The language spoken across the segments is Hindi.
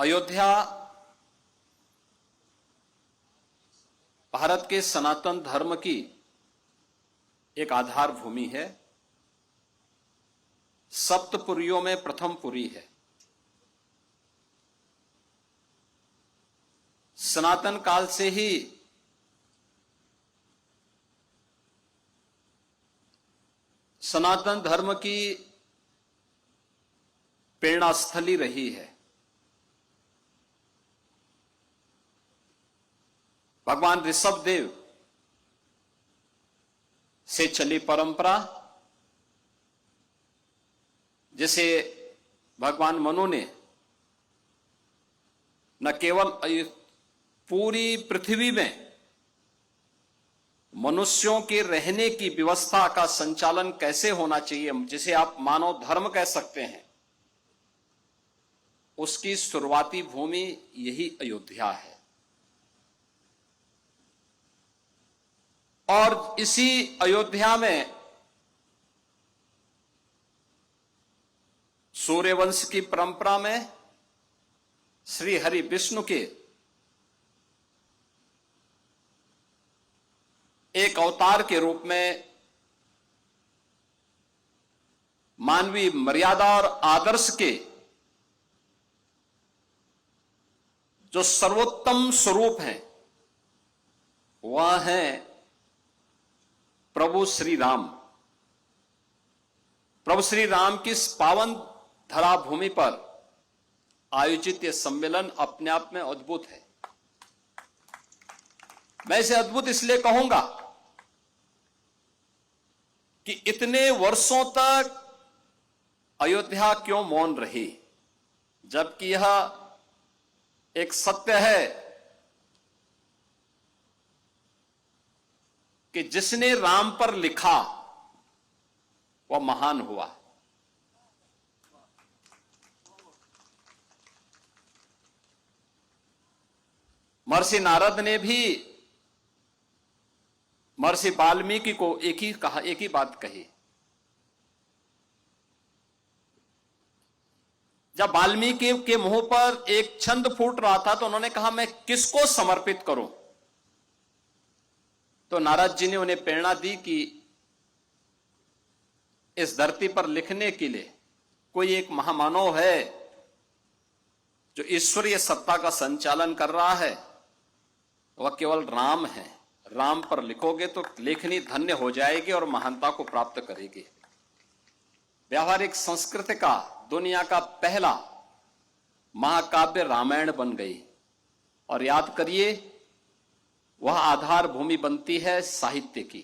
अयोध्या भारत के सनातन धर्म की एक आधार भूमि है। सप्तपुरियों में प्रथम पुरी है। सनातन काल से ही सनातन धर्म की प्रेरणा स्थली रही है। भगवान ऋषभदेव से चली परंपरा, जिसे भगवान मनु ने न केवल पूरी पृथ्वी में मनुष्यों के रहने की व्यवस्था का संचालन कैसे होना चाहिए, जिसे आप मानव धर्म कह सकते हैं, उसकी शुरुआती भूमि यही अयोध्या है। और इसी अयोध्या में सूर्यवंश की परंपरा में श्री हरि विष्णु के एक अवतार के रूप में मानवीय मर्यादा और आदर्श के जो सर्वोत्तम स्वरूप हैं, वह हैं प्रभु श्री राम। प्रभु श्री राम की इस पावन धरा भूमि पर आयोजित यह सम्मेलन अपने आप में अद्भुत है। मैं इसे अद्भुत इसलिए कहूंगा कि इतने वर्षों तक अयोध्या क्यों मौन रही, जबकि यह एक सत्य है कि जिसने राम पर लिखा वह महान हुआ। महर्षि नारद ने भी महर्षि वाल्मीकि को एक ही बात कही। जब वाल्मीकि के मुंह पर एक छंद फूट रहा था तो उन्होंने कहा, मैं किसको समर्पित करूं? तो नारद जी ने उन्हें प्रेरणा दी कि इस धरती पर लिखने के लिए कोई एक महामानव है जो ईश्वरीय सत्ता का संचालन कर रहा है, वह केवल राम है। राम पर लिखोगे तो लेखनी धन्य हो जाएगी और महानता को प्राप्त करेगी। व्यावहारिक संस्कृति का दुनिया का पहला महाकाव्य रामायण बन गई। और याद करिए, वह आधार भूमि बनती है साहित्य की।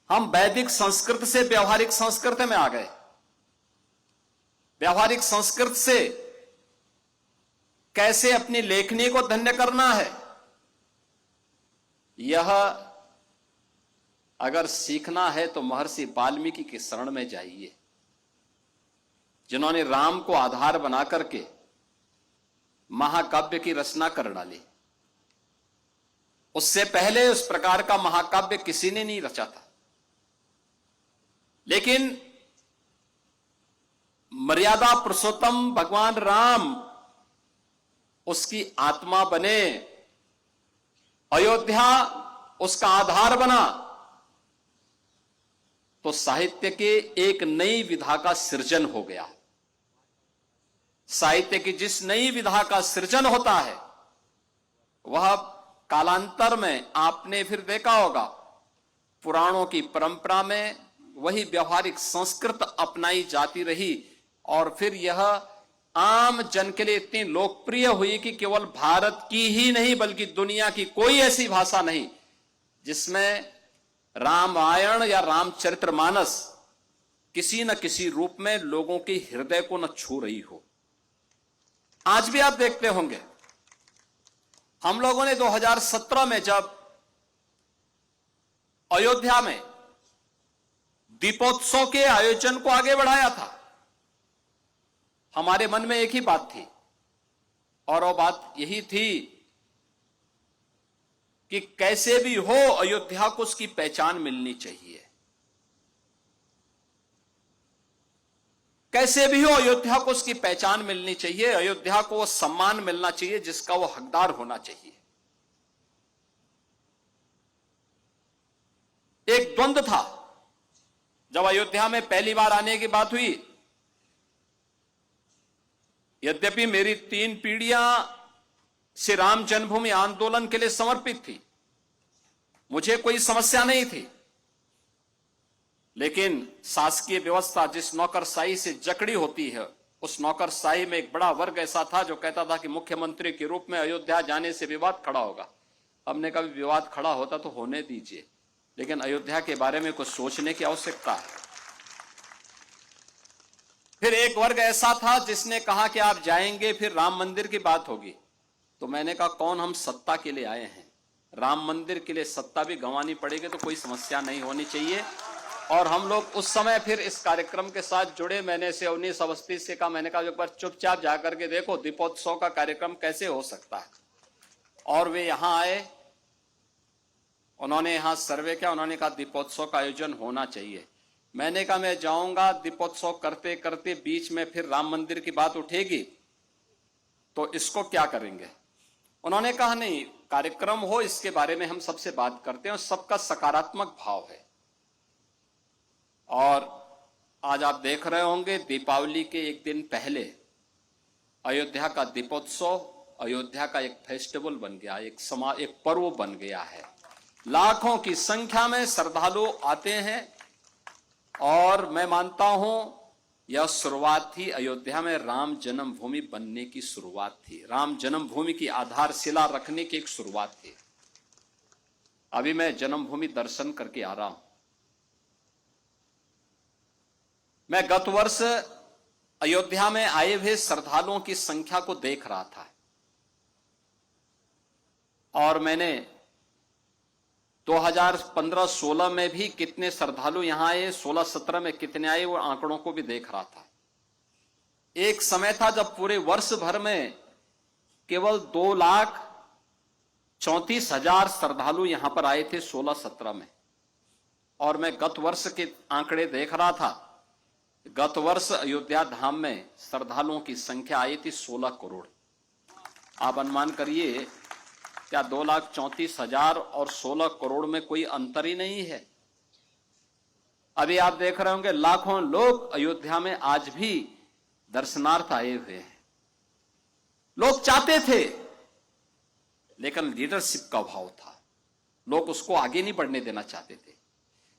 हम वैदिक संस्कृत से व्यावहारिक संस्कृत में आ गए। व्यावहारिक संस्कृत से कैसे अपनी लेखनी को धन्य करना है, यह अगर सीखना है तो महर्षि वाल्मीकि के शरण में जाइए, जिन्होंने राम को आधार बना करके महाकाव्य की रचना कर डाली। उससे पहले उस प्रकार का महाकाव्य किसी ने नहीं रचा था। लेकिन मर्यादा पुरुषोत्तम भगवान राम उसकी आत्मा बने, अयोध्या उसका आधार बना, तो साहित्य के एक नई विधा का सृजन हो गया। साहित्य की जिस नई विधा का सृजन होता है, वह कालांतर में आपने फिर देखा होगा, पुराणों की परंपरा में वही व्यावहारिक संस्कृत अपनाई जाती रही। और फिर यह आम जन के लिए इतनी लोकप्रिय हुई कि केवल भारत की ही नहीं बल्कि दुनिया की कोई ऐसी भाषा नहीं जिसमें रामायण या रामचरितमानस किसी न किसी रूप में लोगों के हृदय को न छू रही हो। आज भी आप देखते होंगे, हम लोगों ने 2017 में जब अयोध्या में दीपोत्सव के आयोजन को आगे बढ़ाया था, हमारे मन में एक ही बात थी, और वो बात यही थी कि कैसे भी हो अयोध्या को उसकी पहचान मिलनी चाहिए। कैसे भी हो अयोध्या को उसकी पहचान मिलनी चाहिए, अयोध्या को वो सम्मान मिलना चाहिए जिसका वो हकदार होना चाहिए। एक द्वंद्व था जब अयोध्या में पहली बार आने की बात हुई। यद्यपि मेरी 3 पीढ़ियां श्री राम जन्मभूमि आंदोलन के लिए समर्पित थी, मुझे कोई समस्या नहीं थी, लेकिन शासकीय व्यवस्था जिस नौकरशाही से जकड़ी होती है, उस नौकरशाही में एक बड़ा वर्ग ऐसा था जो कहता था कि मुख्यमंत्री के रूप में अयोध्या जाने से विवाद खड़ा होगा। हमने कभी विवाद खड़ा होता तो होने दीजिए, लेकिन अयोध्या के बारे में कुछ सोचने की आवश्यकता है। फिर एक वर्ग ऐसा था जिसने कहा कि आप जाएंगे फिर राम मंदिर की बात होगी। तो मैंने कहा कौन, हम सत्ता के लिए आए हैं, राम मंदिर के लिए सत्ता भी गंवानी पड़ेगी तो कोई समस्या नहीं होनी चाहिए। और हम लोग उस समय फिर इस कार्यक्रम के साथ जुड़े। मैंने से 19 अवस्थी से कहा, मैंने कहा एक बार चुपचाप जाकर के देखो दीपोत्सव का कार्यक्रम कैसे हो सकता है। और वे यहां आए, उन्होंने यहां सर्वे किया, उन्होंने कहा दीपोत्सव का आयोजन होना चाहिए। मैंने कहा मैं जाऊंगा, दीपोत्सव करते करते बीच में फिर राम मंदिर की बात उठेगी तो इसको क्या करेंगे। उन्होंने कहा नहीं, कार्यक्रम हो इसके बारे में हम सबसे बात करते हैं, और सबका सकारात्मक भाव है। और आज आप देख रहे होंगे दीपावली के एक दिन पहले अयोध्या का दीपोत्सव अयोध्या का एक फेस्टिवल बन गया, एक पर्व बन गया है। लाखों की संख्या में श्रद्धालु आते हैं और मैं मानता हूं यह शुरुआत थी, अयोध्या में राम जन्मभूमि बनने की शुरुआत थी, राम जन्मभूमि की आधारशिला रखने की एक शुरुआत थी। अभी मैं जन्मभूमि दर्शन करके आ रहा हूं। मैं गत वर्ष अयोध्या में आए हुए श्रद्धालुओं की संख्या को देख रहा था और मैंने 2015-16 में भी कितने श्रद्धालु यहां आए, 16-17 में कितने आए, वो आंकड़ों को भी देख रहा था। एक समय था जब पूरे वर्ष भर में केवल 2,34,000 श्रद्धालु यहां पर आए थे 16-17 में। और मैं गत वर्ष के आंकड़े देख रहा था, गत वर्ष अयोध्या धाम में श्रद्धालुओं की संख्या आई थी 16 करोड़। आप अनुमान करिए क्या 2,34,000 और 16 करोड़ में कोई अंतर ही नहीं है। अभी आप देख रहे होंगे लाखों लोग अयोध्या में आज भी दर्शनार्थ आए हुए हैं। लोग चाहते थे, लेकिन लीडरशिप का अभाव था, लोग उसको आगे नहीं बढ़ने देना चाहते थे,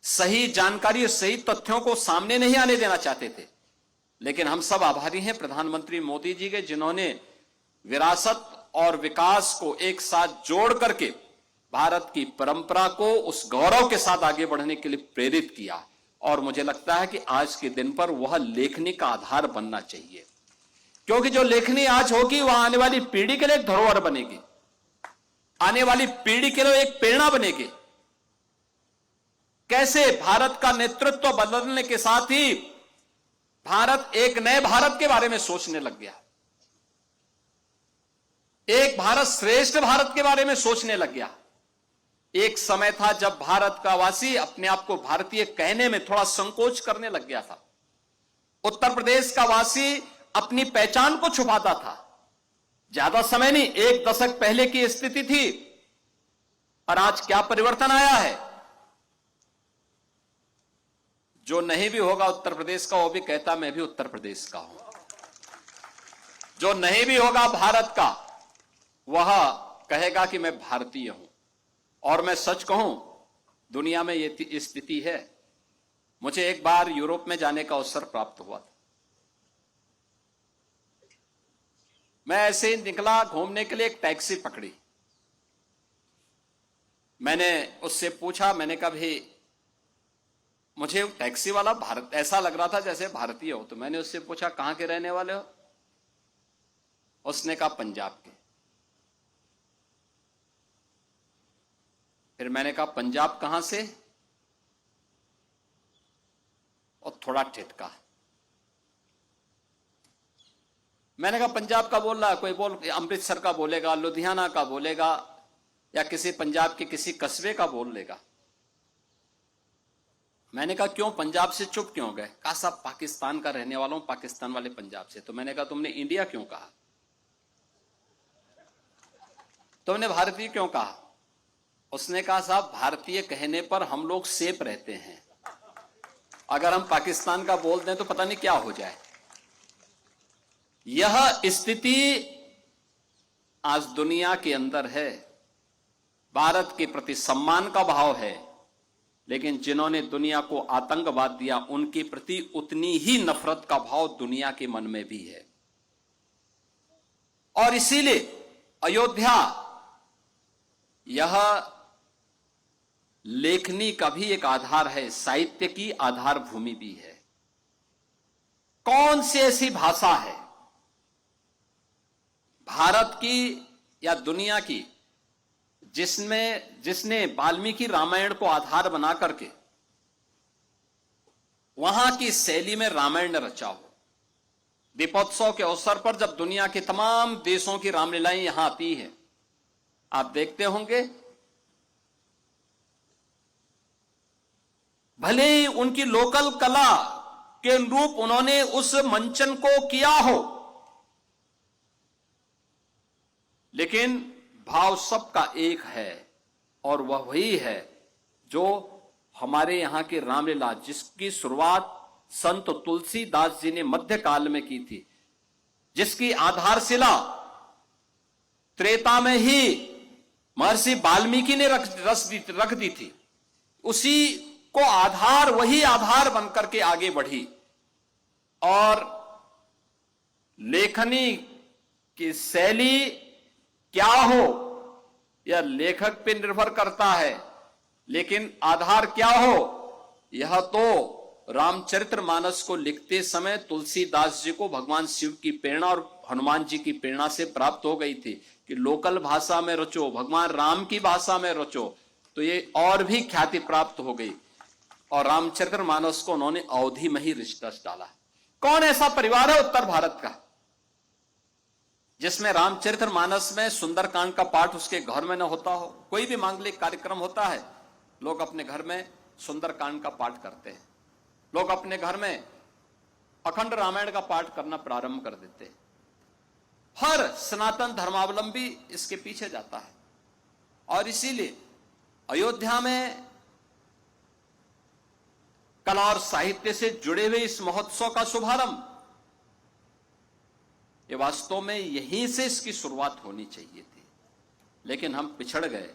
सही जानकारी और सही तथ्यों को सामने नहीं आने देना चाहते थे। लेकिन हम सब आभारी हैं प्रधानमंत्री मोदी जी के, जिन्होंने विरासत और विकास को एक साथ जोड़ करके भारत की परंपरा को उस गौरव के साथ आगे बढ़ने के लिए प्रेरित किया। और मुझे लगता है कि आज के दिन पर वह लेखनी का आधार बनना चाहिए, क्योंकि जो लेखनी आज होगी वह आने वाली पीढ़ी के लिए एक धरोहर बनेगी, आने वाली पीढ़ी के लिए एक प्रेरणा बनेगी। कैसे भारत का नेतृत्व बदलने के साथ ही भारत एक नए भारत के बारे में सोचने लग गया, एक भारत श्रेष्ठ भारत के बारे में सोचने लग गया। एक समय था जब भारत का वासी अपने आप को भारतीय कहने में थोड़ा संकोच करने लग गया था। उत्तर प्रदेश का वासी अपनी पहचान को छुपाता था। ज्यादा समय नहीं, 1 दशक पहले की स्थिति थी, और आज क्या परिवर्तन आया है। जो नहीं भी होगा उत्तर प्रदेश का, वो भी कहता मैं भी उत्तर प्रदेश का हूं। जो नहीं भी होगा भारत का, वह कहेगा कि मैं भारतीय हूं। और मैं सच कहूं, दुनिया में यह स्थिति है। मुझे एक बार यूरोप में जाने का अवसर प्राप्त हुआ था। मैं ऐसे ही निकला घूमने के लिए, एक टैक्सी पकड़ी। मैंने उससे पूछा, मैंने कहा भाई मुझे टैक्सी वाला भारत ऐसा लग रहा था जैसे भारतीय हो। तो मैंने उससे पूछा कहां के रहने वाले हो। उसने कहा पंजाब के। फिर मैंने कहा पंजाब कहां से, और थोड़ा ठिठका। मैंने कहा पंजाब का बोल रहा है, कोई बोल अमृतसर का बोलेगा, लुधियाना का बोलेगा, या किसी पंजाब के किसी कस्बे का बोल लेगा। मैंने कहा क्यों, पंजाब से चुप क्यों गए? कहा साहब पाकिस्तान का रहने वाला हूं, पाकिस्तान वाले पंजाब से। तो मैंने कहा तुमने इंडिया क्यों कहा, तुमने भारतीय क्यों कहा? उसने कहा साहब भारतीय कहने पर हम लोग सेफ रहते हैं, अगर हम पाकिस्तान का बोल दें तो पता नहीं क्या हो जाए। यह स्थिति आज दुनिया के अंदर है। भारत के प्रति सम्मान का भाव है, लेकिन जिन्होंने दुनिया को आतंकवाद दिया उनके प्रति उतनी ही नफरत का भाव दुनिया के मन में भी है। और इसीलिए अयोध्या यह लेखनी का भी एक आधार है, साहित्य की आधार भूमि भी है। कौन सी ऐसी भाषा है भारत की या दुनिया की जिसने वाल्मीकि रामायण को आधार बना करके वहां की शैली में रामायण रचा हो? दीपोत्सव के अवसर पर जब दुनिया के तमाम देशों की रामलीलाएं यहां आती है, आप देखते होंगे, भले ही उनकी लोकल कला के अनुरूप उन्होंने उस मंचन को किया हो, लेकिन भाव सबका एक है, और वह वही है जो हमारे यहां की रामलीला, जिसकी शुरुआत संत तुलसीदास जी ने मध्यकाल में की थी, जिसकी आधारशिला त्रेता में ही महर्षि वाल्मीकि ने रख दी थी, उसी को आधार, वही आधार बनकर के आगे बढ़ी। और लेखनी की शैली क्या हो यह लेखक पे निर्भर करता है, लेकिन आधार क्या हो यह तो रामचरितमानस को लिखते समय तुलसीदास जी को भगवान शिव की प्रेरणा और हनुमान जी की प्रेरणा से प्राप्त हो गई थी कि लोकल भाषा में रचो, भगवान राम की भाषा में रचो, तो ये और भी ख्याति प्राप्त हो गई। और रामचरितमानस को उन्होंने अवधि में ही रिश्तस डाला। कौन ऐसा परिवार है उत्तर भारत का जिसमें रामचरितमानस में सुंदरकांड का पाठ उसके घर में न होता हो? कोई भी मांगलिक कार्यक्रम होता है, लोग अपने घर में सुंदरकांड का पाठ करते हैं, लोग अपने घर में अखंड रामायण का पाठ करना प्रारंभ कर देते हैं। हर सनातन धर्मावलंबी इसके पीछे जाता है। और इसीलिए अयोध्या में कला और साहित्य से जुड़े हुए इस महोत्सव का शुभारंभ, ये वास्तव में यहीं से इसकी शुरुआत होनी चाहिए थी, लेकिन हम पिछड़ गए।